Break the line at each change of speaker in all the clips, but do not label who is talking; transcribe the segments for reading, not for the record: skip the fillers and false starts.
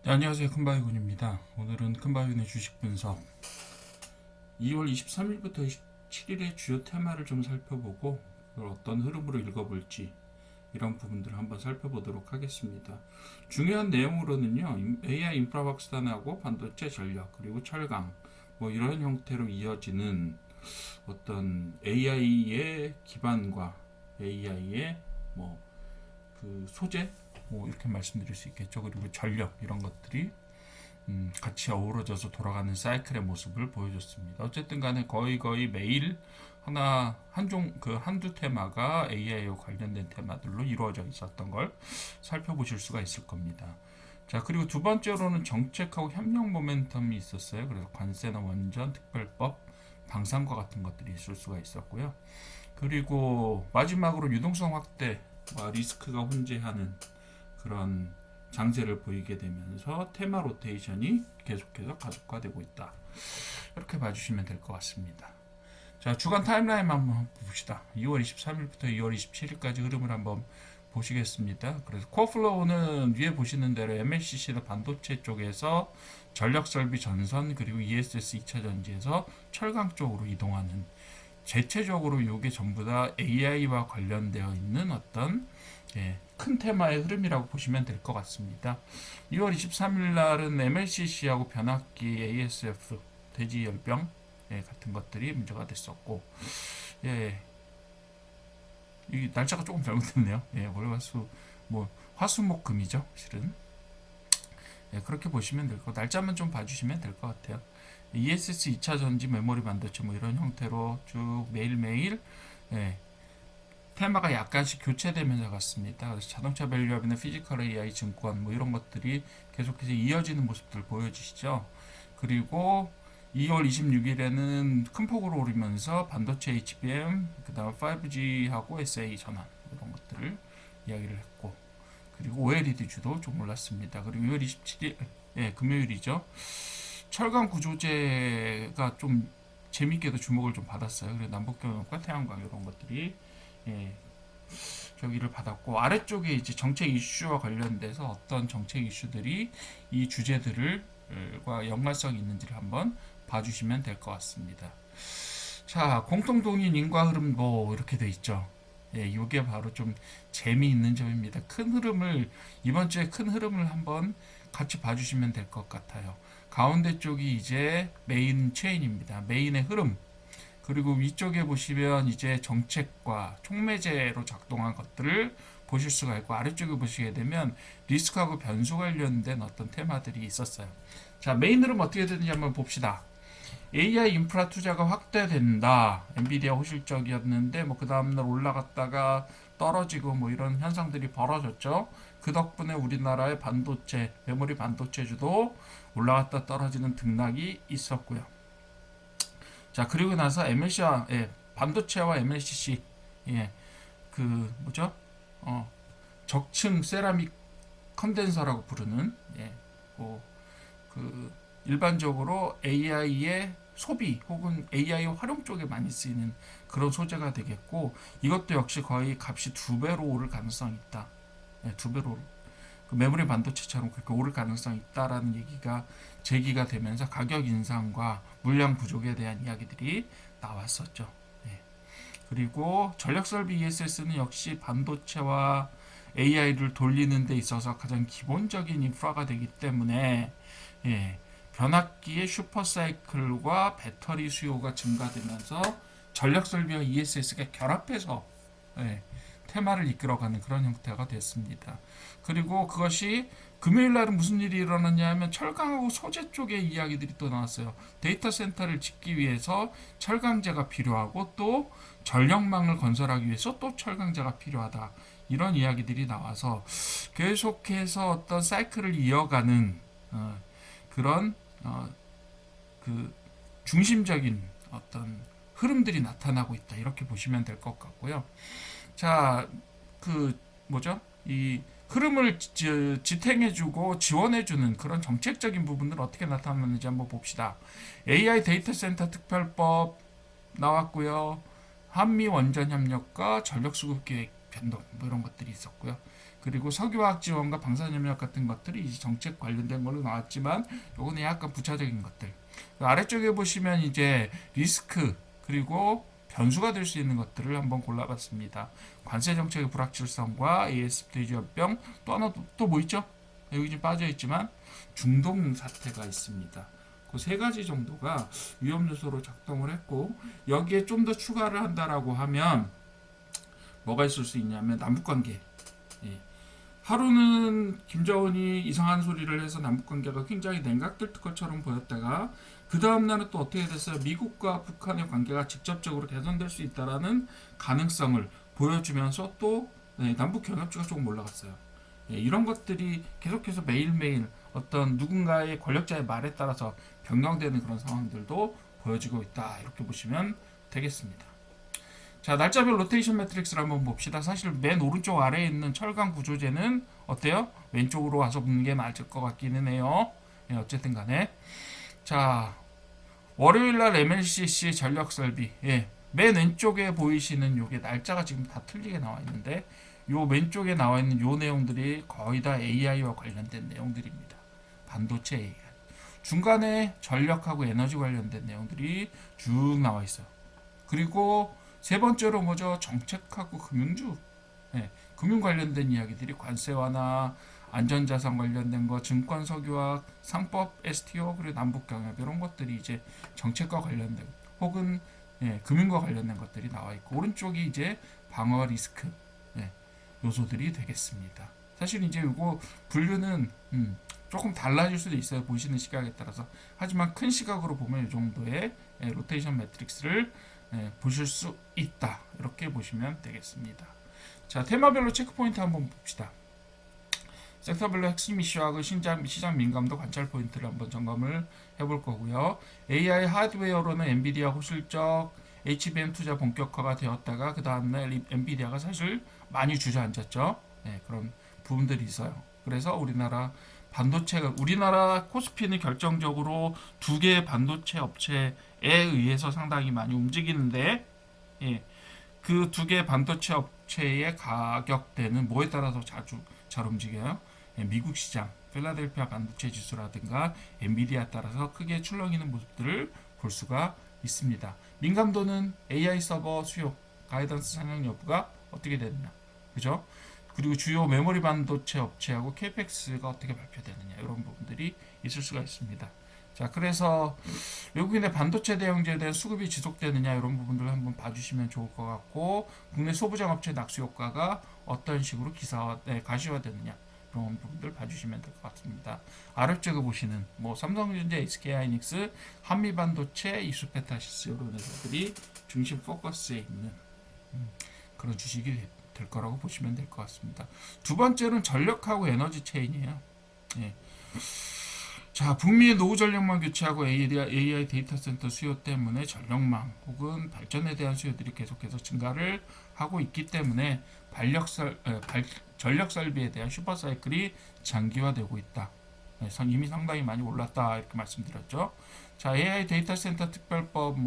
네, 안녕하세요. 큰바위군입니다. 오늘은 큰바위군의 주식 분석 2월 23일부터 27일의 주요 테마를 좀 살펴보고 그걸 어떤 흐름으로 읽어볼지 이런 부분들을 한번 살펴보도록 하겠습니다. 중요한 내용으로는요, AI 인프라 확산하고 반도체 전략 그리고 철강 뭐 이런 형태로 이어지는 어떤 AI의 기반과 AI의 뭐 그 소재 뭐 이렇게 말씀드릴 수 있겠죠. 그리고 전력 이런 것들이 같이 어우러져서 돌아가는 사이클의 모습을 보여줬습니다. 어쨌든 간에 거의 매일 한두 테마가 AI와 관련된 테마들로 이루어져 있었던 걸 살펴보실 수가 있을 겁니다. 자, 그리고 두 번째로는 정책하고 협력 모멘텀이 있었어요. 그래서 관세나 원전, 특별법, 방산과 같은 것들이 있을 수가 있었고요. 그리고 마지막으로 유동성 확대와 리스크가 혼재하는 그런 장세를 보이게 되면서 테마 로테이션이 계속해서 가속화되고 있다. 이렇게 봐주시면 될 것 같습니다. 자, 주간 타임라인 한번 봅시다. 2월 23일부터 2월 27일까지 흐름을 한번 보시겠습니다. 그래서 코어플로우는 위에 보시는 대로 MLCC나 반도체 쪽에서 전력설비 전선 그리고 ESS 2차 전지에서 철강 쪽으로 이동하는, 대체적으로 이게 전부 다 AI와 관련되어 있는 어떤 큰 테마의 흐름이라고 보시면 될 것 같습니다. 2월 23일 날은 MLCC하고 변압기 ASF 대지열병 같은 것들이 문제가 됐었고, 이 날짜가 조금 잘못됐네요. 월화수 뭐 화수목금이죠, 실은. 그렇게 보시면 될 거. 날짜만 좀 봐주시면 될 것 같아요. ESS 2차 전지 메모리 반도체 뭐 이런 형태로 쭉 매일매일 테마가 약간씩 교체되면서 갔습니다. 그래서 자동차 밸류업이나 피지컬 AI 증권 뭐 이런 것들이 계속해서 이어지는 모습들 보여지시죠. 그리고 2월 26일에는 큰 폭으로 오르면서 반도체 HBM, 그 다음 5G하고 SA 전환 이런 것들을 이야기를 했고, 그리고 OLED주도 좀 올랐습니다. 그리고 2월 27일, 금요일이죠. 철강 구조재가 좀 재밌게도 주목을 좀 받았어요. 그래서 남북경협과 태양광 이런 것들이 저기를 받았고, 아래쪽에 이제 정책 이슈와 관련돼서 어떤 정책 이슈들이 이 주제들과 연관성이 있는지를 한번 봐주시면 될 것 같습니다. 자, 공통동인 인과 흐름 뭐 이렇게 돼 있죠. 이게 바로 좀 재미있는 점입니다. 이번 주에 큰 흐름을 한번 같이 봐주시면 될 것 같아요. 가운데 쪽이 이제 메인 체인입니다. 메인의 흐름. 그리고 위쪽에 보시면 이제 정책과 촉매제로 작동한 것들을 보실 수가 있고, 아래쪽에 보시게 되면 리스크하고 변수 관련된 어떤 테마들이 있었어요. 자, 메인 흐름 어떻게 되는지 한번 봅시다. AI 인프라 투자가 확대된다. 엔비디아 호실적이었는데 뭐 그 다음날 올라갔다가 떨어지고 뭐 이런 현상들이 벌어졌죠. 그 덕분에 우리나라의 반도체, 메모리 반도체주도 올라갔다 떨어지는 등락이 있었고요. 자, 그리고 나서 MLC와 반도체와 MLCC, 그 뭐죠? 적층 세라믹 컨덴서라고 부르는, 그 일반적으로 AI의 소비 혹은 AI 활용 쪽에 많이 쓰이는 그런 소재가 되겠고, 이것도 역시 거의 값이 두 배로 오를 가능성이 있다. 두 배로 그 메모리 반도체처럼 그렇게 오를 가능성이 있다라는 얘기가 제기가 되면서 가격 인상과 물량 부족에 대한 이야기들이 나왔었죠. 그리고 전력 설비 ESS는 역시 반도체와 AI를 돌리는 데 있어서 가장 기본적인 인프라가 되기 때문에 변압기의 슈퍼사이클과 배터리 수요가 증가되면서 전력 설비와 ESS가 결합해서 테마를 이끌어가는 그런 형태가 됐습니다. 그리고 그것이 금요일 날은 무슨 일이 일어났냐 하면 철강하고 소재 쪽의 이야기들이 또 나왔어요. 데이터 센터를 짓기 위해서 철강제가 필요하고 또 전력망을 건설하기 위해서 또 철강제가 필요하다. 이런 이야기들이 나와서 계속해서 어떤 사이클을 이어가는 그런 그 중심적인 어떤 흐름들이 나타나고 있다. 이렇게 보시면 될 것 같고요. 자, 그 뭐죠? 이 흐름을 지탱해주고 지원해주는 그런 정책적인 부분들 어떻게 나타났는지 한번 봅시다. AI 데이터 센터 특별법 나왔고요. 한미 원전 협력과 전력 수급 계획 변동 뭐 이런 것들이 있었고요. 그리고 석유화학 지원과 방사능력 같은 것들이 이제 정책 관련된 걸로 나왔지만 요거는 약간 부차적인 것들. 그 아래쪽에 보시면 이제 리스크 그리고 변수가 될 수 있는 것들을 한번 골라봤습니다. 관세 정책의 불확실성과 ASF 돼지열병 또 하나 또 뭐 있죠? 여기 좀 빠져 있지만 중동 사태가 있습니다. 그 세 가지 정도가 위험 요소로 작동을 했고 여기에 좀 더 추가를 한다라고 하면 뭐가 있을 수 있냐면 남북 관계. 예. 하루는 김정은이 이상한 소리를 해서 남북 관계가 굉장히 냉각될 것처럼 보였다가 그 다음 날은 또 어떻게 됐어요? 미국과 북한의 관계가 직접적으로 개선될 수 있다라는 가능성을 보여주면서 또 남북 경협지가 조금 올라갔어요. 이런 것들이 계속해서 매일매일 어떤 누군가의 권력자의 말에 따라서 변경되는 그런 상황들도 보여지고 있다. 이렇게 보시면 되겠습니다. 자, 날짜별 로테이션 매트릭스를 한번 봅시다. 사실 맨 오른쪽 아래에 있는 철강 구조재는 어때요? 왼쪽으로 와서 보는 게 맞을 것 같기는 해요. 어쨌든 간에. 자, 월요일날 MLCC 전력 설비. 맨 왼쪽에 보이시는 요게 날짜가 지금 다 틀리게 나와 있는데 요 왼쪽에 나와 있는 요 내용들이 거의 다 AI와 관련된 내용들입니다. 반도체 AI. 중간에 전력하고 에너지 관련된 내용들이 쭉 나와 있어요. 그리고 세 번째로 뭐죠? 정책하고 금융주. 금융 관련된 이야기들이 관세 완화, 안전자산 관련된 거, 증권 석유화, 상법, STO, 그리고 남북 경협 이런 것들이 이제 정책과 관련된 혹은 금융과 관련된 것들이 나와 있고 오른쪽이 이제 방어 리스크 요소들이 되겠습니다. 사실 이제 이거 분류는 조금 달라질 수도 있어요. 보시는 시각에 따라서. 하지만 큰 시각으로 보면 이 정도의 로테이션 매트릭스를 보실 수 있다. 이렇게 보시면 되겠습니다. 자, 테마별로 체크포인트 한번 봅시다. 섹터별로 핵심 이슈하고 시장 민감도 관찰 포인트를 한번 점검을 해볼 거고요. AI 하드웨어로는 엔비디아 호실적, HBM 투자 본격화가 되었다가 그 다음날 엔비디아가 사실 많이 주저앉았죠. 그런 부분들이 있어요. 그래서 우리나라 코스피는 결정적으로 두 개의 반도체 업체에 의해서 상당히 많이 움직이는데 그 두 개의 반도체 업체의 가격대는 뭐에 따라서 잘 움직여요? 미국 시장, 필라델피아 반도체 지수라든가 엔비디아에 따라서 크게 출렁이는 모습들을 볼 수가 있습니다. 민감도는 AI 서버 수요, 가이던스 상향 여부가 어떻게 되느냐, 그죠? 그리고 주요 메모리 반도체 업체하고 KPX가 어떻게 발표되느냐 이런 부분들이 있을 수가 있습니다. 자, 그래서 외국인의 반도체 대형제에 대한 수급이 지속되느냐 이런 부분들을 한번 봐주시면 좋을 것 같고 국내 소부장 업체 낙수 효과가 어떤 식으로 가시화되느냐 이런 부분들 봐주시면 될 것 같습니다. 아래쪽에 보시는 삼성전자, SK하이닉스, 한미반도체, 이수페타시스 이런 회사들이 중심 포커스에 있는 그런 주식이 될 거라고 보시면 될 것 같습니다. 두 번째는 전력하고 에너지 체인이에요. 자, 북미의 노후 전력망 교체하고 AI 데이터 센터 수요 때문에 전력망 혹은 발전에 대한 수요들이 계속해서 증가를 하고 있기 때문에 전력 설비에 대한 슈퍼 사이클이 장기화되고 있다. 이미 상당히 많이 올랐다 이렇게 말씀드렸죠. 자, AI 데이터 센터 특별법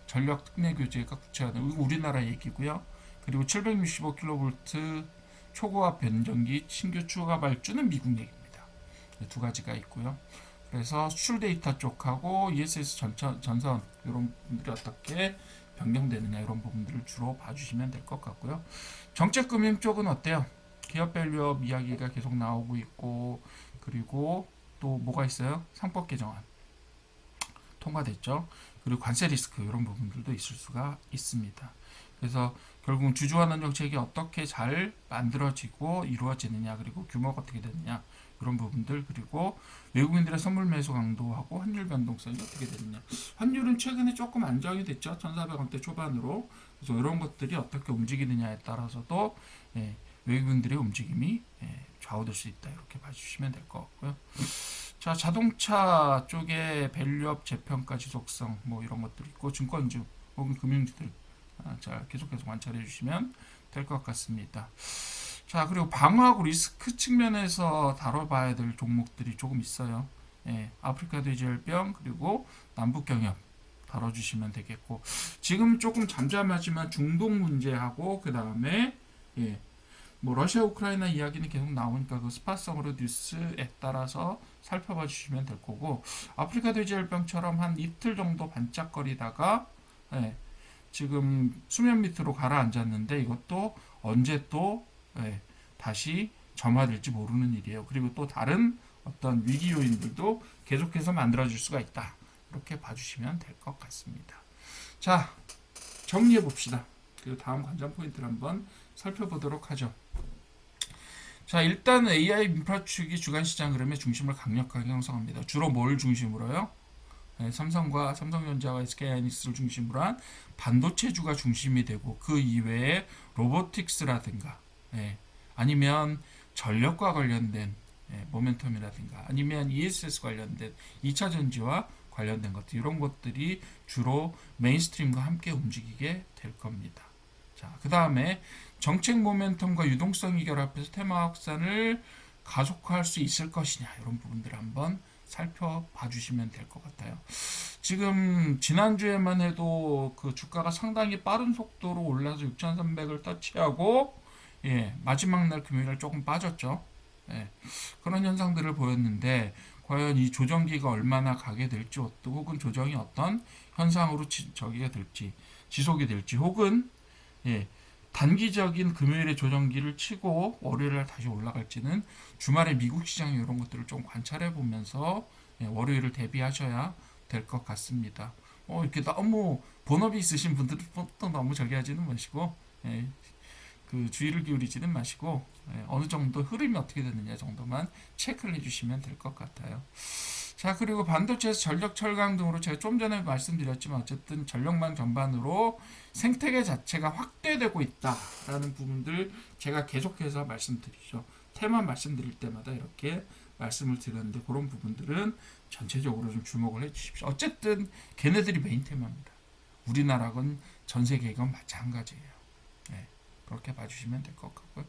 전력 특례 교제가 구체화된 이거 우리나라 얘기고요. 그리고 765kV 초고압 변전기 신규 추가 발주는 미국 얘기입니다. 두 가지가 있고요. 그래서 수출 데이터 쪽하고 ESS 전선 이런 부분들이 어떻게 변경되느냐 이런 부분들을 주로 봐주시면 될 것 같고요. 정책금융 쪽은 어때요? 기업 밸류업 이야기가 계속 나오고 있고 그리고 또 뭐가 있어요? 상법 개정안 통과됐죠. 그리고 관세 리스크 이런 부분들도 있을 수가 있습니다. 그래서 결국 주주환원 정책이 어떻게 잘 만들어지고 이루어지느냐 그리고 규모가 어떻게 되느냐 이런 부분들 그리고 외국인들의 선물 매수 강도하고 환율 변동성이 어떻게 되느냐 환율은 최근에 조금 안정이 됐죠. 1,400원대 초반으로. 그래서 이런 것들이 어떻게 움직이느냐에 따라서도 외국인들의 움직임이 좌우될 수 있다 이렇게 봐주시면 될 것 같고요. 자, 자동차 쪽에 밸류업 재평가 지속성 이런 것들이 있고 증권주 혹은 금융주들 자, 계속해서 관찰해 주시면 될 것 같습니다. 자, 그리고 방어하고 리스크 측면에서 다뤄봐야 될 종목들이 조금 있어요. 아프리카 돼지열병 그리고 남북 경협 다뤄주시면 되겠고 지금 조금 잠잠하지만 중동 문제하고 그 다음에 뭐 러시아 우크라이나 이야기는 계속 나오니까 그 스팟성으로 뉴스에 따라서 살펴봐 주시면 될 거고, 아프리카 돼지열병처럼 한 이틀 정도 반짝거리다가 예, 지금 수면 밑으로 가라앉았는데 이것도 언제 또 예, 다시 점화될지 모르는 일이에요. 그리고 또 다른 어떤 위기 요인들도 계속해서 만들어질 수가 있다. 이렇게 봐주시면 될 것 같습니다. 자, 정리해 봅시다. 그 다음 관전 포인트를 한번 살펴보도록 하죠. 자, 일단 AI 인프라 축이 주간 시장 흐름의 중심을 강력하게 형성합니다. 주로 뭘 중심으로요? 네, 삼성전자와 SK하이닉스를 중심으로 한 반도체주가 중심이 되고, 그 이외에 로보틱스라든가 아니면 전력과 관련된 모멘텀이라든가 아니면 ESS 관련된 2차 전지와 관련된 것들, 이런 것들이 주로 메인스트림과 함께 움직이게 될 겁니다. 자, 그 다음에 정책 모멘텀과 유동성이 결합해서 테마 확산을 가속화할 수 있을 것이냐, 이런 부분들을 한번 살펴봐 주시면 될 것 같아요. 지금 지난주에만 해도 그 주가가 상당히 빠른 속도로 올라서 6,300을 터치하고 마지막 날 금요일날 조금 빠졌죠. 그런 현상들을 보였는데, 과연 이 조정기가 얼마나 가게 될지, 혹은 조정이 어떤 현상으로 저기가 될지, 지속이 될지, 혹은 단기적인 금요일의 조정기를 치고 월요일에 다시 올라갈지는 주말에 미국 시장 이런 것들을 좀 관찰해 보면서 월요일을 대비하셔야 될 것 같습니다. 이렇게 너무 본업이 있으신 분들은 또 너무 저기 하지는 마시고, 그 주의를 기울이지는 마시고, 어느 정도 흐름이 어떻게 되느냐 정도만 체크를 해주시면 될 것 같아요. 자, 그리고 반도체에서 전력, 철강 등으로 제가 좀 전에 말씀드렸지만 어쨌든 전력망 전반으로 생태계 자체가 확대되고 있다라는 부분들 제가 계속해서 말씀드리죠. 테마 말씀드릴 때마다 이렇게 말씀을 드렸는데, 그런 부분들은 전체적으로 좀 주목을 해주십시오. 어쨌든 걔네들이 메인 테마입니다. 우리나라건 전 세계건 마찬가지예요. 그렇게 봐주시면 될 것 같고요.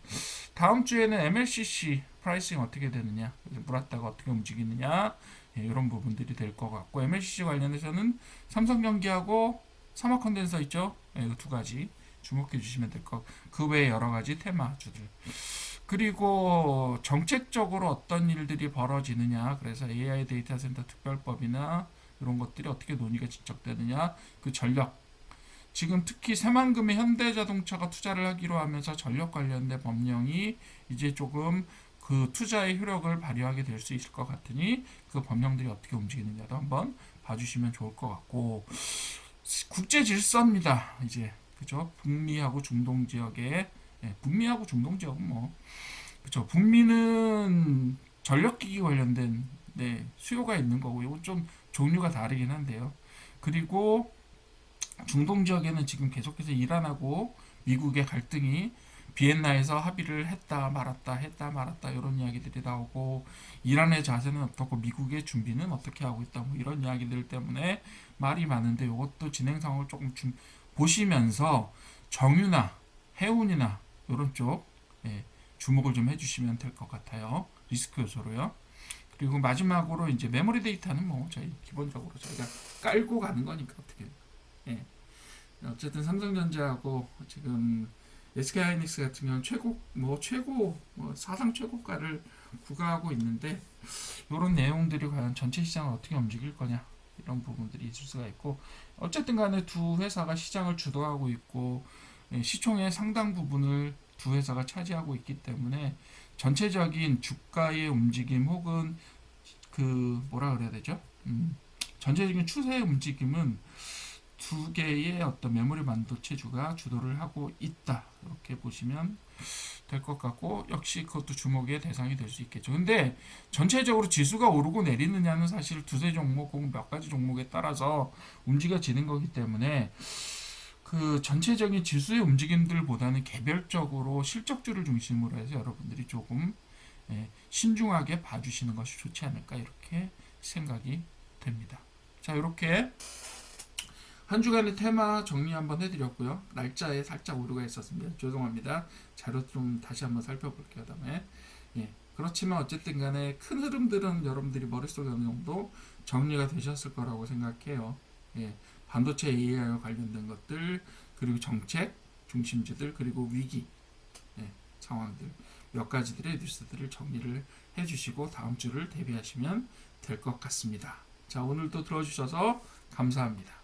다음 주에는 MLCC 프라이싱 어떻게 되느냐, 물었다가 어떻게 움직이느냐, 이런 부분들이 될 것 같고, MLCC 관련해서는 삼성전기하고 사막 컨덴서 있죠. 이 두 가지 주목해 주시면 될 것. 그 외에 여러 가지 테마주들. 그리고 정책적으로 어떤 일들이 벌어지느냐, 그래서 AI 데이터 센터 특별법이나 이런 것들이 어떻게 논의가 진척되느냐, 그 전력, 지금 특히 새만금의 현대자동차가 투자를 하기로 하면서 전력 관련된 법령이 이제 조금 그 투자의 효력을 발휘하게 될 수 있을 것 같으니, 그 법령들이 어떻게 움직이느냐도 한번 봐주시면 좋을 것 같고, 국제 질서입니다. 이제 그죠? 북미하고 중동 지역에, 북미하고 중동 지역은 뭐 그죠? 북미는 전력기기 관련된 수요가 있는 거고, 이건 좀 종류가 다르긴 한데요. 그리고 중동 지역에는 지금 계속해서 이란하고 미국의 갈등이, 비엔나에서 합의를 했다 말았다 이런 이야기들이 나오고, 이란의 자세는 어떻고 미국의 준비는 어떻게 하고 있다, 뭐 이런 이야기들 때문에 말이 많은데, 이것도 진행 상황을 조금 보시면서 정유나 해운이나 이런 쪽 주목을 좀 해주시면 될 것 같아요. 리스크 요소로요. 그리고 마지막으로 이제 메모리 데이터는 뭐 저희 기본적으로 저희가 깔고 가는 거니까 어떻게. 어쨌든 삼성전자하고 지금 SK하이닉스 같은 경우는 최고 사상 최고가를 구가하고 있는데, 이런 내용들이 과연 전체 시장을 어떻게 움직일 거냐, 이런 부분들이 있을 수가 있고, 어쨌든 간에 두 회사가 시장을 주도하고 있고, 시총의 상당 부분을 두 회사가 차지하고 있기 때문에 전체적인 주가의 움직임, 혹은 그 뭐라 그래야 되죠? 전체적인 추세의 움직임은 두 개의 어떤 메모리 반도체주가 주도를 하고 있다, 이렇게 보시면 될 것 같고, 역시 그것도 주목의 대상이 될 수 있겠죠. 근데 전체적으로 지수가 오르고 내리느냐는 사실 두세 종목 혹은 몇 가지 종목에 따라서 움직여지는 거기 때문에, 그 전체적인 지수의 움직임들보다는 개별적으로 실적주를 중심으로 해서 여러분들이 조금 신중하게 봐주시는 것이 좋지 않을까, 이렇게 생각이 됩니다. 자, 이렇게 한 주간의 테마 정리 한번 해드렸고요. 날짜에 살짝 오류가 있었습니다. 죄송합니다. 자료 좀 다시 한번 살펴볼게요. 다음에 그렇지만 어쨌든 간에 큰 흐름들은 여러분들이 머릿속에 어느 정도 정리가 되셨을 거라고 생각해요. 반도체 AI와 관련된 것들, 그리고 정책 중심지들, 그리고 위기, 상황들 몇 가지들의 뉴스들을 정리를 해주시고 다음 주를 대비하시면 될 것 같습니다. 자, 오늘도 들어주셔서 감사합니다.